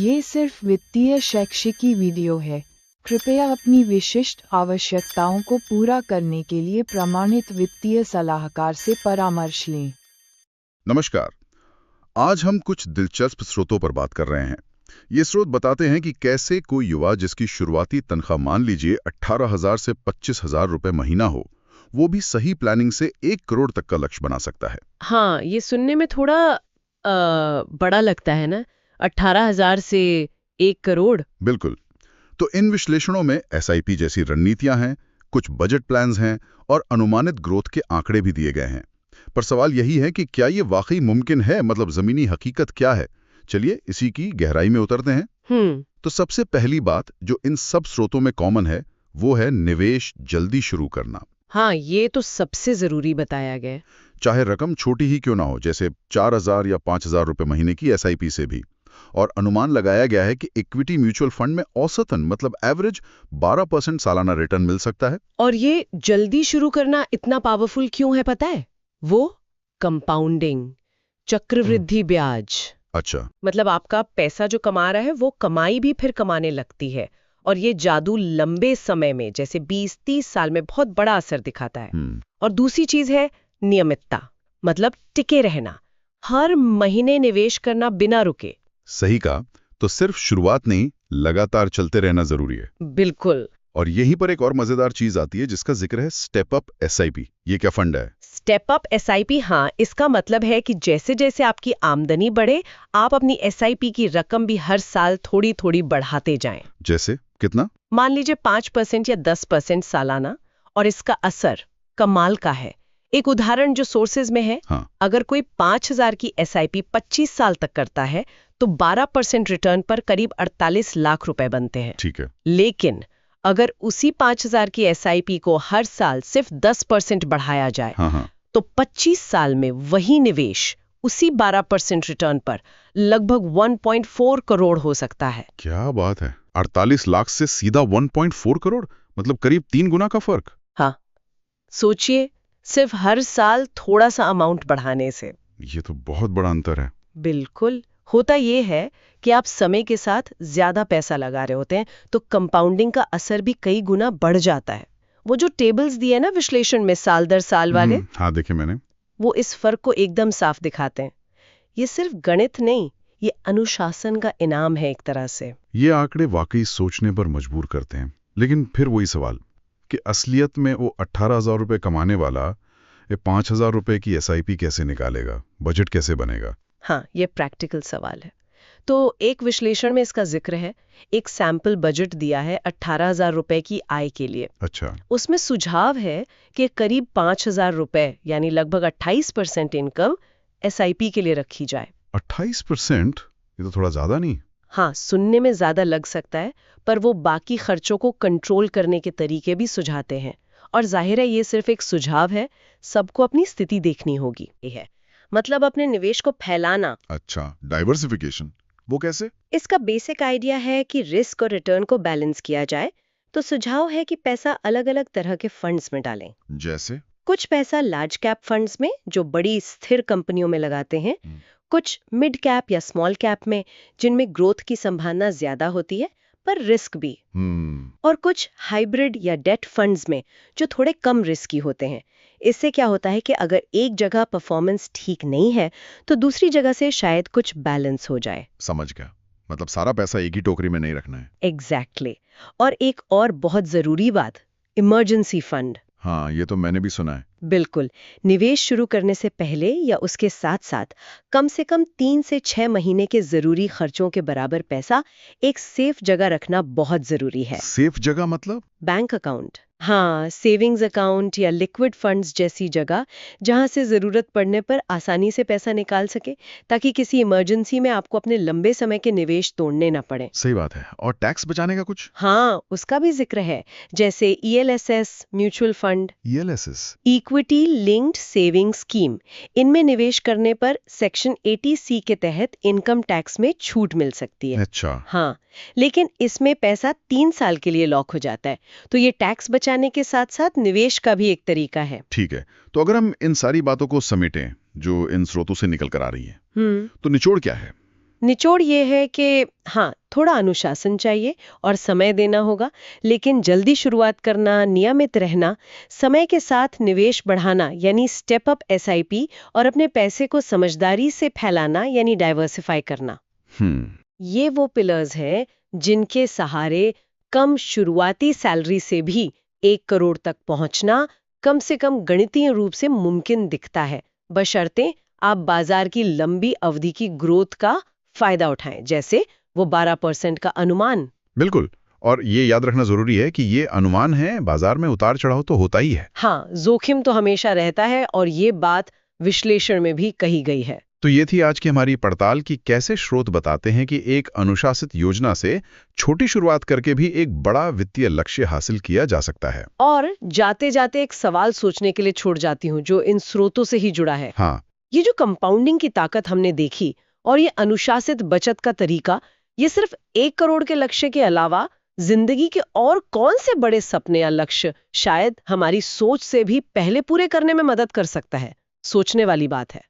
ये सिर्फ वित्तीय शैक्षिकी वीडियो है। कृपया अपनी विशिष्ट आवश्यकताओं को पूरा करने के लिए प्रमाणित वित्तीय सलाहकार से परामर्श लें। नमस्कार। आज हम कुछ दिलचस्प स्रोतों पर बात कर रहे हैं। ये स्रोत बताते हैं कि कैसे कोई युवा जिसकी शुरुआती तनख्वाह मान लीजिए 18,000 से 25,000 रुपए महीना हो, वो भी सही प्लानिंग से 1 करोड़ तक का लक्ष्य बना सकता है। हाँ, ये सुनने में थोड़ा बड़ा लगता है ना, 18,000 से 1 करोड़। बिल्कुल। तो इन विश्लेषणों में एसआईपी जैसी रणनीतियां हैं, कुछ बजट प्लान्स हैं और अनुमानित ग्रोथ के आंकड़े भी दिए गए हैं। पर सवाल यही है कि क्या ये वाकई मुमकिन है, मतलब जमीनी हकीकत क्या है? चलिए इसी की गहराई में उतरते हैं। तो सबसे पहली बात जो इन सब स्रोतों में कॉमन है, वो है निवेश जल्दी शुरू करना। हाँ, ये तो सबसे जरूरी बताया गया। चाहे रकम छोटी ही क्यों ना हो, जैसे 4,000 या 5,000 रुपए महीने की एसआईपी से भी। और अनुमान लगाया गया है कि इक्विटी म्यूचुअल फंड में औसतन मतलब एवरेज 12% सालाना रिटर्न मिल सकता है। और ये जल्दी शुरू करना इतना पावरफुल क्यों है पता है? वो कंपाउंडिंग, चक्रवृद्धि ब्याज। अच्छा। मतलब आपका पैसा जो कमा रहा है वो कमाई भी फिर कमाने लगती है, और ये जादू लंबे समय में जैसे 20-30 साल में बहुत बड़ा असर दिखाता है। और दूसरी चीज है नियमितता, मतलब टिके रहना, हर महीने निवेश करना बिना रुके। सही कहा। तो सिर्फ शुरुआत नहीं, लगातार चलते रहना जरूरी है। बिल्कुल। और यहीं पर एक और मजेदार चीज आती है जिसका जिक्र है स्टेप अप एसआईपी। ये क्या फंड है? स्टेप अप एसआईपी, हाँ, इसका मतलब है कि जैसे जैसे आपकी आमदनी बढ़े, आप अपनी एसआईपी की रकम भी हर साल थोड़ी थोड़ी बढ़ाते जाएं। जैसे कितना? मान लीजिए 5% या 10% सालाना। और इसका असर कमाल का है। एक उदाहरण जो सोर्सेज में है, हाँ। अगर कोई 5,000 की एसआईपी 25 साल तक करता है तो 12% रिटर्न पर करीब 48 लाख रुपए बनते हैं। ठीक है। लेकिन अगर उसी 5,000 की एसआईपी को हर साल सिर्फ 10% बढ़ाया जाए, हाँ। तो 25 साल में वही निवेश उसी 12% रिटर्न पर लगभग 1.4 करोड़ हो सकता है। क्या बात है! 48 लाख से सीधा 1.4 करोड़, मतलब करीब 3 गुना का फर्क। हाँ, सोचिए, सिर्फ हर साल थोड़ा सा अमाउंट बढ़ाने से। ये तो बहुत बड़ा अंतर है। बिल्कुल। होता ये है कि आप समय के साथ ज्यादा पैसा लगा रहे होते हैं तो कंपाउंडिंग का असर भी कई गुना बढ़ जाता है। वो जो टेबल्स दिए ना विश्लेषण में साल दर साल वाले, हाँ, देखे मैंने। वो इस फर्क को एकदम साफ दिखाते हैं। ये सिर्फ गणित नहीं, ये अनुशासन का इनाम है एक तरह से। ये आंकड़े वाकई सोचने पर मजबूर करते हैं। लेकिन फिर वही सवाल कि असलियत में वो 18,000 रुपए कमाने वाला ये 5,000 रुपए की एसआईपी कैसे निकालेगा? बजट कैसे बनेगा? हाँ, ये प्रैक्टिकल सवाल है। तो एक विश्लेषण में इसका जिक्र है। एक सैंपल बजट दिया है 18,000 रुपए की आय के लिए। अच्छा। उसमें सुझाव है कि करीब 5,000 रुपए यानी लगभग 28% इनकम एसआईपी के लिए रखी जाए। 28%? ये तो थोड़ा ज्यादा नहीं? हाँ, सुनने में ज्यादा लग सकता है, पर वो बाकी खर्चों को कंट्रोल करने के तरीके भी सुझाते हैं। और जाहिर है ये सिर्फ एक सुझाव है, सबको अपनी स्थिति देखनी होगी। है मतलब अपने निवेश को फैलाना। अच्छा, डाइवर्सिफिकेशन, वो कैसे? इसका बेसिक आइडिया है कि रिस्क और रिटर्न को बैलेंस किया जाए। तो सुझाव है कि पैसा अलग अलग तरह के फंड्स में डालें। जैसे? कुछ पैसा लार्ज कैप फंड्स में जो बड़ी स्थिर कंपनियों में लगाते हैं, कुछ मिड कैप या स्मॉल कैप में जिनमें ग्रोथ की संभावना ज्यादा होती है पर रिस्क भी, और कुछ हाइब्रिड या डेट फंड्स में जो थोड़े कम रिस्की होते हैं। इससे क्या होता है कि अगर एक जगह परफॉर्मेंस ठीक नहीं है तो दूसरी जगह से शायद कुछ बैलेंस हो जाए। समझ गया। मतलब सारा पैसा एक ही टोकरी में नहीं रखना है। एग्जैक्टली। और एक और बहुत जरूरी बात, इमरजेंसी फंड। हाँ, ये तो मैंने भी सुना है। बिल्कुल। निवेश शुरू करने से पहले या उसके साथ साथ कम से कम 3 से 6 महीने के जरूरी खर्चों के बराबर पैसा एक सेफ जगह रखना बहुत जरूरी है। सेफ जगह मतलब? Bank account. हाँ, सेविंग्स अकाउंट या लिक्विड फंड्स जैसी जगह जहां से जरूरत पड़ने पर आसानी से पैसा निकाल सके, ताकि किसी इमरजेंसी में आपको अपने लंबे समय के निवेश तोड़ने ना पड़े। सही बात है। और टैक्स बचाने का कुछ? हाँ, उसका भी जिक्र है, जैसे ELSS mutual fund, ELSS, equity linked saving scheme. इनमें निवेश करने पर सेक्शन 80C के तहत इनकम टैक्स में छूट मिल सकती है। अच्छा। हाँ, लेकिन इसमें पैसा 3 साल के लिए लॉक हो जाता है, तो ये टैक्स बचाने के साथ साथ निवेश का भी एक तरीका है। ठीक है। तो अगर हम इन सारी बातों को समेटें जो इन स्रोतों से निकल कर आ रही है, तो निचोड़ क्या है? निचोड़ ये है कि हाँ, थोड़ा अनुशासन चाहिए और समय देना होगा, लेकिन जल्दी शुरुआत करना, नियमित रहना, समय के साथ निवेश बढ़ाना यानी स्टेप अप एसआईपी और अपने पैसे को समझदारी से फैलाना यानी डाइवर्सिफाई करना, ये वो पिलर्स हैं जिनके सहारे कम शुरुआती सैलरी से भी 1 करोड़ तक पहुंचना कम से कम गणितीय रूप से मुमकिन दिखता है, बशर्ते आप बाजार की लंबी अवधि की ग्रोथ का फायदा उठाएं, जैसे वो 12% का अनुमान। बिल्कुल, और ये याद रखना जरूरी है कि ये अनुमान है, बाजार में उतार चढ़ाव तो होता ही है। हाँ, जोखिम तो हमेशा रहता है और ये बात विश्लेषण में भी कही गई है। तो ये थी आज की हमारी पड़ताल कि कैसे स्रोत बताते हैं कि एक अनुशासित योजना से छोटी शुरुआत करके भी एक बड़ा वित्तीय लक्ष्य हासिल किया जा सकता है। और जाते जाते एक सवाल सोचने के लिए छोड़ जाती हूँ जो इन स्रोतों से ही जुड़ा है। हाँ, ये जो कंपाउंडिंग की ताकत हमने देखी और ये अनुशासित बचत का तरीका, ये सिर्फ 1 करोड़ के लक्ष्य के अलावा जिंदगी के और कौन से बड़े सपने या लक्ष्य शायद हमारी सोच से भी पहले पूरे करने में मदद कर सकता है। सोचने वाली बात है।